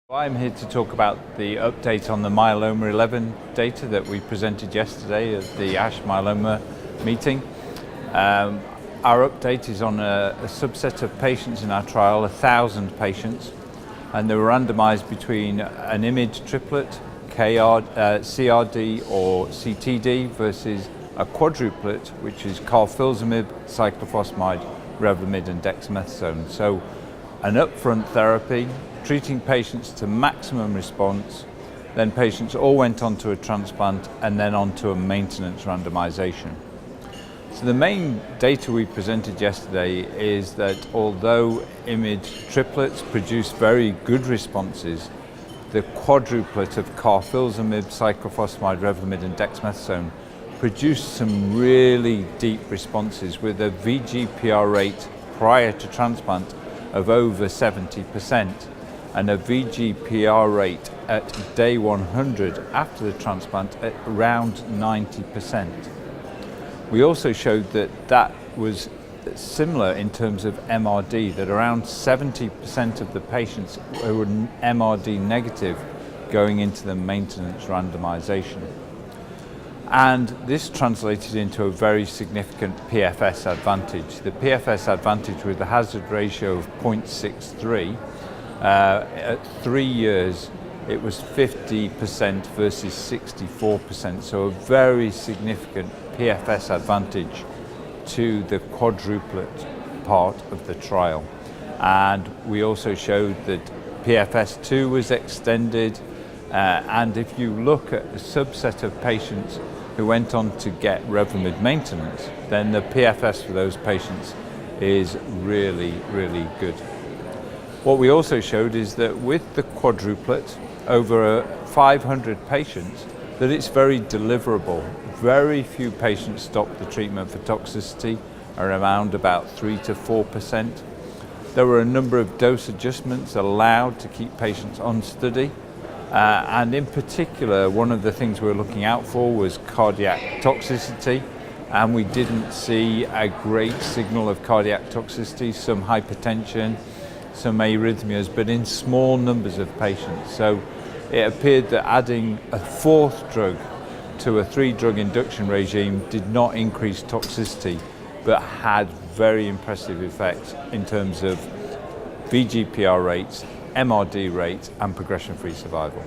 I'm here to talk about the update on the Myeloma XI data that we presented yesterday at the ASH Myeloma meeting. Our update is on a subset of patients in our trial, 1,000 patients, and they were randomized between an IMiD triplet, CRD or CTD versus a quadruplet, which is carfilzomib, cyclophosphamide, Revlimid and dexamethasone. So an upfront therapy, treating patients to maximum response, then patients all went on to a transplant and then on to a maintenance randomization. So the main data we presented yesterday is that although IMiD triplets produce very good responses, the quadruplet of carfilzomib, cyclophosphamide, Revlimid and dexamethasone produced some really deep responses with a VGPR rate prior to transplant of over 70%. And a VGPR rate at day 100 after the transplant at around 90%. We also showed that that was similar in terms of MRD, that around 70% of the patients were MRD negative going into the maintenance randomization. And this translated into a very significant PFS advantage. The PFS advantage with a hazard ratio of 0.63. At 3 years, it was 50% versus 64%, so a very significant PFS advantage to the quadruplet part of the trial. And we also showed that PFS2 was extended, and if you look at a subset of patients who went on to get Revlimid maintenance, then the PFS for those patients is really, really good. What we also showed is that with the quadruplet, over 500 patients, that it's very deliverable. Very few patients stopped the treatment for toxicity, around about 3 to 4%. There were a number of dose adjustments allowed to keep patients on study. And in particular, one of the things we were looking out for was cardiac toxicity. And we didn't see a great signal of cardiac toxicity, some hypertension, some arrhythmias, but in small numbers of patients. So it appeared that adding a fourth drug to a 3-drug induction regime did not increase toxicity, but had very impressive effects in terms of VGPR rates, MRD rates, and progression-free survival.